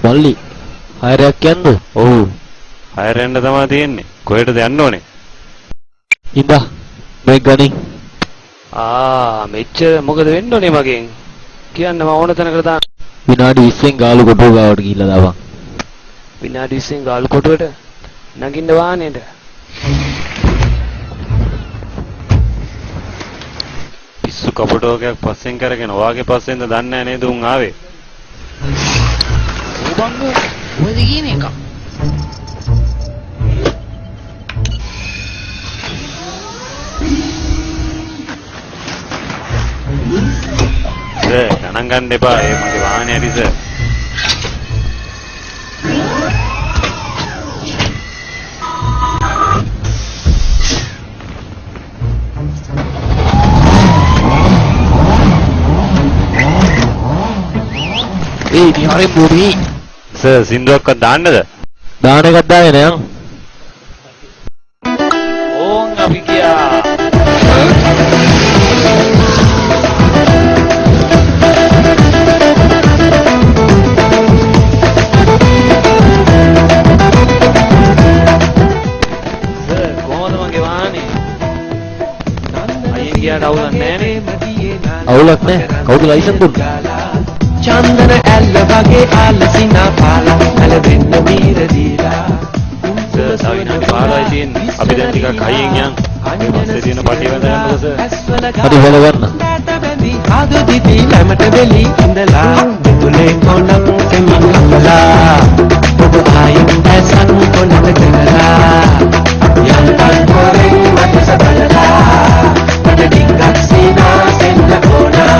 මල්ලි හයරයක් යන්නද? ඔව්. හයර යන්න තමයි තියෙන්නේ. කොහෙටද යන්න ඕනේ? ඉඳා මේ ගණන්. මෙච්චර මොකද වෙන්න ඕනේ මගෙන්? කියන්න මම ඕන තැනකට දාන්න. විනාඩි 20න් ගාලු කොටුව ගාවට ගිහිල්ලා දාපන්. විනාඩි 20න් ගාලු කොටුවට නගින්න වාහනේට. පිස්සු කපටෝකයක් පස්සෙන් කරගෙන ඔයාගේ පස්සෙන්ද දන්නේ නැහැ නේද උන් ආවේ? බංගෝ ඔයද කියන එක. ගණන් ගන්න එපා. ඒ මගේ වාහනේ ඇරිස. ඉතින් හරි මුරි. සර් සින්දුවක්වත් දාන්නද? දාන එකක් දාගෙන යන්න. ඕන් අපි ගියා. අවුලක් නැහැ. කවුද ලයිසන් දුන්නේ? චන්දන ඇල්ල වගේ ආලසිනා පාලා නැලෙන්න මීර දීලා සවිනාඩි 15යි තියෙන්නේ. අපි දැන් ටිකක් හයියෙන් යන්. පස්සේ තියෙන පටිය වැඳ ගන්නකො සර්. හරි වල ගන්න. ආදු දිදි ළමට වෙලි ඉඳලා දෙතුලේ කොණක් සෙමින් අපලා ඔබ ආයෙන් ඇසන් කොණක දෙනලා යන්තන් කොරෙන් මත සබලලා මට ටිකක් සීනා සෙන්න කොනා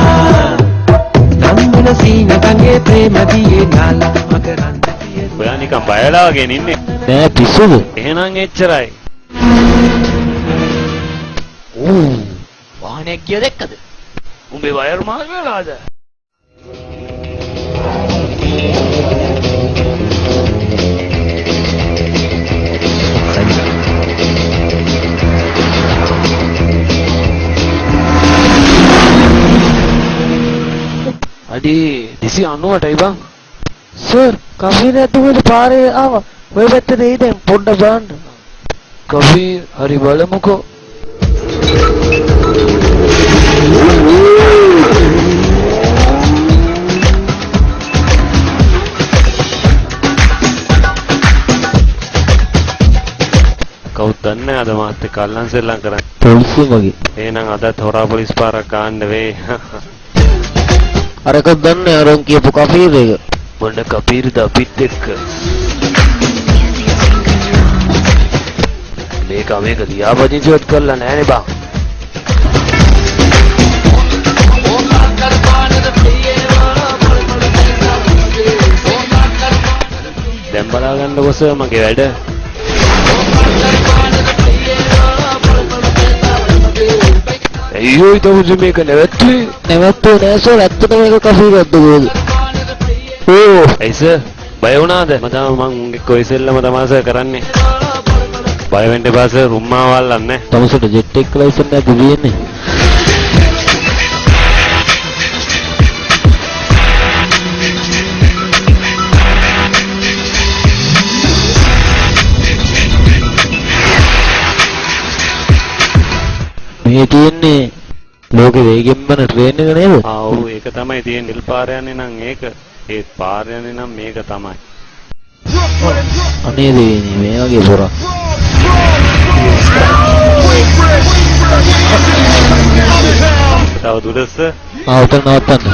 නම්බුන සීන කංගේ ප්‍රේම දියේ නාලා මකරන්න පිය ඔයා නිකන් බයලා වගේ ඉන්නේ. නෑ පිස්සුද? එහෙනම් එච්චරයි. වාහනයක් ගිය දැක්කද? උඹේ වයර් මාල් වෙලාද? අඩි 290ටයි බං. සර් කෆීර ඇතුළේ පාරේ ආවා. ඔය පැත්තට එයි දැන් පොඩ්ඩක් බලන්න. කෆීර් හරි බලමුකෝ. කවුද දන්නේ අද මාත් එක්ක අල්ලන් සෙල්ලම් කරන්නේ. පොලිසිය වගේ. එහෙනම් අදත් හොරා පොලිස් පාරක් ගන්න වෙයි. අරක දන්නේ අරන් කියපු කෆීර එක. මොන කෆීර්ද අපිත් එක්ක? මේක ලියාපදිංචිවත් කරලා නැහැනේ බං. දැන් බලා ගන්නකො සර් මගේ වැඩ. අයියෝ ඊට මේක නැවතුනේ නෑ සර් ඇත්තට මේක කෆීරක්ද කොහෙද? ඕ ඇයි සර් බය වුණාද? මම කොයි සෙල්ලම තමයි සර් කරන්නේ. බය වෙන්න එපා සර් රුම්මා වල්ලන්නේ. තමසට ජෙට් එක ලයිසන් එකක් දෙන්නේ. මේ තියෙන්නේ ලෝකෙ වේගෙන් යන ට්‍රේන් එක නේද? ඔව් ඒක තමයි තියෙන්නේ. නිල් පාර යන්නේ නම් ඒක. ඒ පාර යන්නේ නම් මේක තමයි. අනේ දෙවියනේ මේ වගේ පොරක්. තව දුරස්ස? උතන නවත්තන්න.